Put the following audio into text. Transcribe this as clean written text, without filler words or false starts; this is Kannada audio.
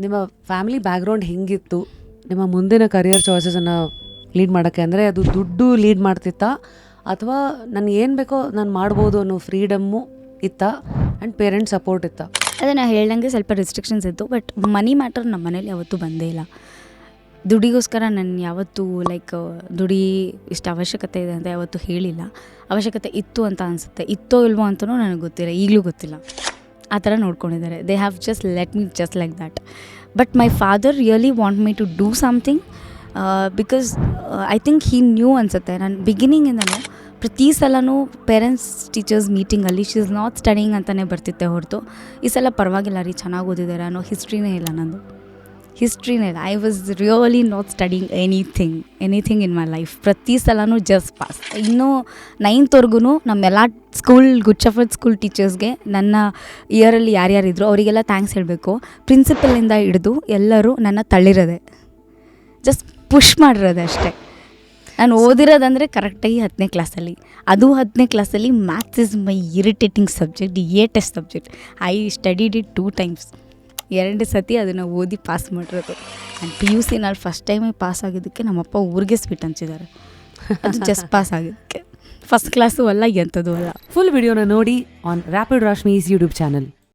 ನಿಮ್ಮ ಫ್ಯಾಮಿಲಿ ಬ್ಯಾಕ್ಗ್ರೌಂಡ್ ಹೆಂಗಿತ್ತು ನಿಮ್ಮ ಮುಂದಿನ ಕರಿಯರ್ ಚಾಯ್ಸಸನ್ನು ಲೀಡ್ ಮಾಡೋಕ್ಕೆ? ಅಂದರೆ ಅದು ದುಡ್ಡು ಲೀಡ್ ಮಾಡ್ತಿತ್ತಾ ಅಥವಾ ನನಗೆ ಏನು ಬೇಕೋ ನಾನು ಮಾಡ್ಬೋದು ಅನ್ನೋ ಫ್ರೀಡಮ್ಮು ಇತ್ತಾ ಆ್ಯಂಡ್ ಪೇರೆಂಟ್ಸ್ ಸಪೋರ್ಟ್ ಇತ್ತಾ? ಅದೇ ನಾನು ಹೇಳ್ದಂಗೆ ಸ್ವಲ್ಪ ರಿಸ್ಟ್ರಿಕ್ಷನ್ಸ್ ಇತ್ತು. ಬಟ್ ಮನಿ ಮ್ಯಾಟರ್ ನಮ್ಮ ಮನೇಲಿ ಯಾವತ್ತೂ ಬಂದೇ ಇಲ್ಲ. ದುಡ್ಡಿಗೋಸ್ಕರ ನಾನು ಯಾವತ್ತೂ ದುಡಿ ಇಷ್ಟು ಅವಶ್ಯಕತೆ ಇದೆ ಅಂತ ಯಾವತ್ತೂ ಹೇಳಿಲ್ಲ. ಅವಶ್ಯಕತೆ ಇತ್ತು ಅಂತ ಅನಿಸುತ್ತೆ, ಇತ್ತೋ ಇಲ್ವೋ ಅಂತಲೂ ನನಗೆ ಗೊತ್ತಿಲ್ಲ, ಈಗಲೂ ಗೊತ್ತಿಲ್ಲ. ಆ ಥರ ನೋಡ್ಕೊಂಡಿದ್ದಾರೆ. They have just let me just like that. But my father really want me to do something because I think he knew ಅನಿಸುತ್ತೆ. ನಾನು ಬಿಗಿನಿಂಗಿಂದನೂ ಪ್ರತಿ ಸಲವೂ ಪೇರೆಂಟ್ಸ್ ಟೀಚರ್ಸ್ ಮೀಟಿಂಗಲ್ಲಿ ಶಿ ಇಸ್ ನಾಟ್ ಸ್ಟಡಿಂಗ್ ಅಂತಲೇ ಬರ್ತಿದ್ದೆ ಹೊರತು ಈ ಸಲ ಪರವಾಗಿಲ್ಲ ರೀ ಚೆನ್ನಾಗಿ ಓದಿದ್ದಾರೆ ಅನ್ನೋ ಹಿಸ್ಟ್ರಿನೇ ಇಲ್ಲ ನಂದು. ಹಿಸ್ಟ್ರಿನೇ ಇಲ್ಲ. I was really not studying anything in my life. ಪ್ರತಿ ಸಲವೂ ಜಸ್ಟ್ ಪಾಸ್. ಇನ್ನೂ 9th ನಮ್ಮೆಲ್ಲ ಗುಡ್ ಶೆಫರ್ಡ್ ಸ್ಕೂಲ್ ಟೀಚರ್ಸ್ಗೆ ನನ್ನ ಇಯರಲ್ಲಿ ಯಾರ್ಯಾರಿದ್ರು ಅವರಿಗೆಲ್ಲ ಥ್ಯಾಂಕ್ಸ್ ಹೇಳಬೇಕು. ಪ್ರಿನ್ಸಿಪಲಿಂದ ಹಿಡಿದು ಎಲ್ಲರೂ ನನ್ನ ತಳ್ಳಿರೋದೆ, ಜಸ್ಟ್ ಪುಷ್ ಮಾಡಿರೋದೆ ಅಷ್ಟೇ. ನಾನು ಓದಿರೋದಂದರೆ ಕರೆಕ್ಟಾಗಿ 10ನೇ ಕ್ಲಾಸಲ್ಲಿ. ಅದು 10ನೇ ಕ್ಲಾಸಲ್ಲಿ maths is my irritating subject, hatest subject. I studied it 2 times. 2 ಸತಿ ಅದನ್ನು ಓದಿ ಪಾಸ್ ಮಾಡಿರೋದು. ಆ್ಯಂಡ್ PUC ನಲ್ಲಿ ಫಸ್ಟ್ ಟೈಮೇ ಪಾಸ್ ಆಗಿದ್ದಕ್ಕೆ ನಮ್ಮಪ್ಪ ಊರಿಗೆ ಸ್ವೀಟ್ ಹಂಚಿದ್ದಾರೆ. ಅದು ಜಸ್ಟ್ ಪಾಸ್ ಆಗಿದ್ದಕ್ಕೆ. ಫಸ್ಟ್ ಕ್ಲಾಸು ಅಲ್ಲ, ಎಂಥದ್ದು ಅಲ್ಲ. ಫುಲ್ ವಿಡಿಯೋನ ನೋಡಿ on Rapid Rashmi's YouTube channel.